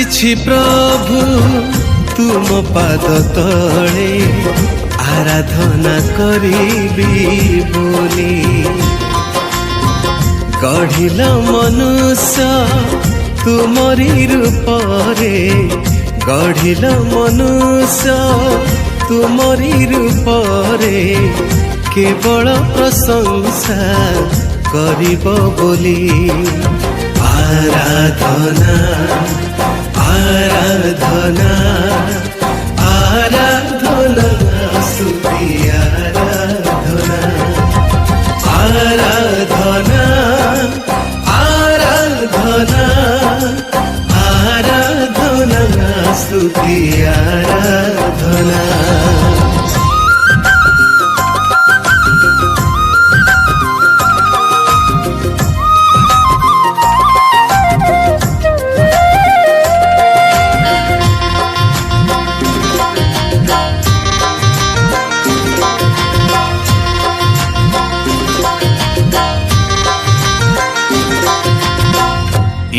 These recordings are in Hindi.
ଆସିଛି ପ୍ରଭୁ ତୁମ ପାଦ ତଳେ ଆରାଧନା କରିବି ବୋଲି। ଗଢ଼ିଲ ମନୁଷ୍ୟ ତୁମରି ରୂପରେ, ଗଢ଼ିଲ ମନୁଷ୍ୟ ତୁମରି ରୂପରେ, କେବଳ ପ୍ରଶଂସା କରିବ ବୋଲି। आराधना आराधना आराधना स्तुति आराधना आराधना आराधना आराधना स्तुति आराधना।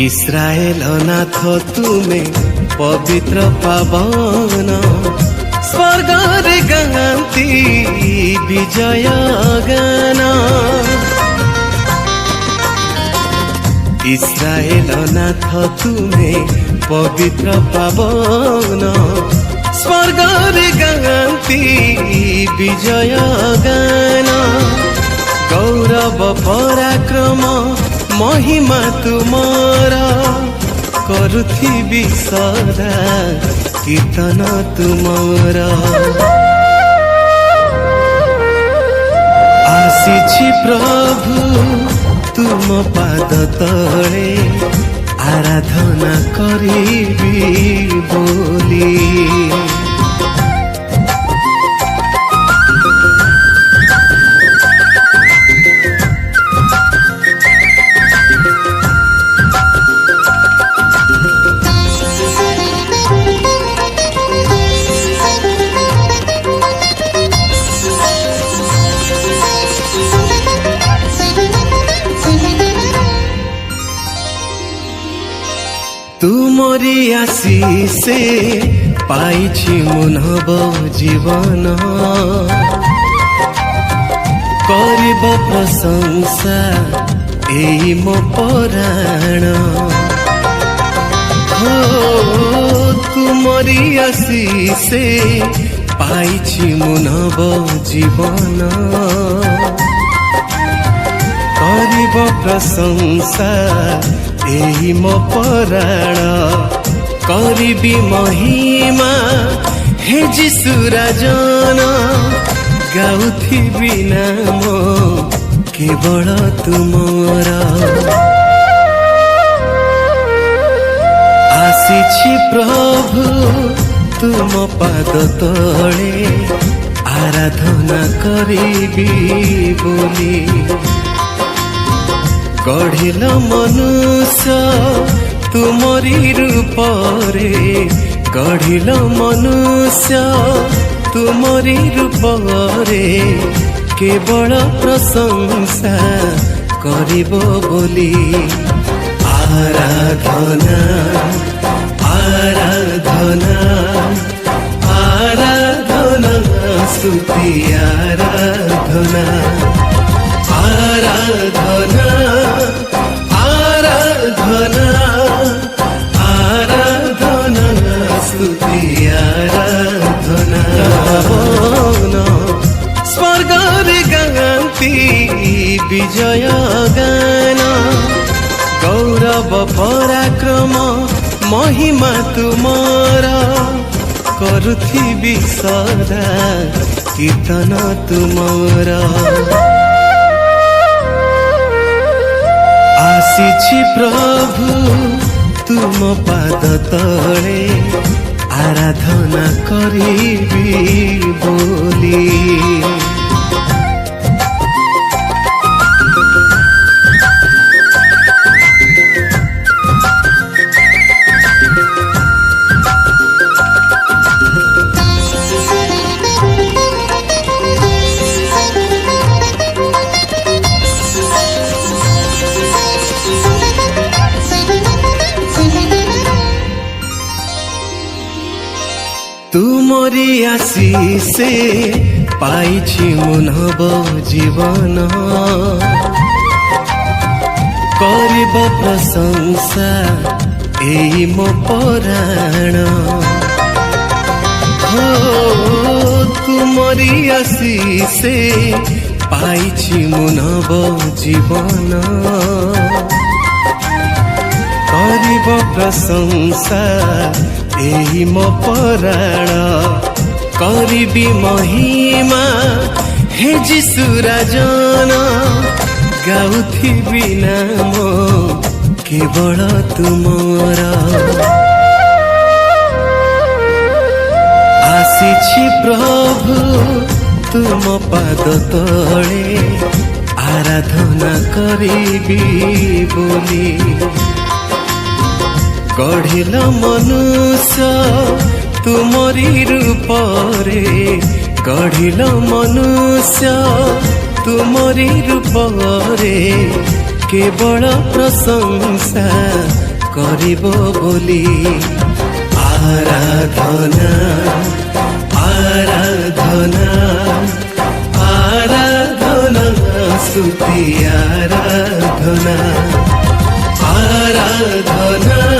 इस्राएल नाथ तुमे पवित्र पावन, स्वर्ग रे गाती विजय गान। इस्राएल नाथ तुमे पवित्र पावन, स्वर्ग रे गाती विजय गान। गौरव पराक्रम महिमा तुमारा, करुथिबी सदा कीर्तन तुमारा। आसीछि प्रभु तुम पाद तले आराधना करिबी बोली। तुमरी आशीषे पाइछि मुनब जीवन, करिब प्रशंसा एई मो पराण। हो तुमरी आशीषे पाइछि मुनब जीवन, करिब प्रशंसा एही मो पराण। करिबी महिमा हे जिसु राजन, गाउथिबी नाम केवल तुमर। आसीछि प्रभु तुम पाद तले आराधना करिबी बोली। गढ़िल मनुष्य तुमरी रूपरे, गढ़िल मनुष्य तुमरी रूपरे, केवल प्रशंसा करिब बोली। आराधना आराधना आराधना स्तुति आराधना आराधना आराधना आराधना स्तुति आराधना। स्वर्ग रे गाती विजय गान, गौरव पराक्रम महिमा तुमारा, करुथिबी सदा कीर्तन तुमारा। आसीछि प्रभु तुम पाद तले आराधना करिबी बोली। आशीषे पाइछि मुनब जीवन करिब प्रशंसा एई मो पराण हो तुमरी आशीषे पाइछि मुनब जीवन करिब प्रशंसा एही मो पराण करिबी महिमा हे जिसु राजन गाउथिबी नाम केवल तुमर आसीछि प्रभु तुम पाद तले आराधना करिबी बोली गढ़िल मनुष्य तुमरी रूपरे गढ़िल मनुष्य तुमरी रूपरे केवल प्रशंसा करिब बोली आराधना आराधना आराधना स्तुति आराधना आराधना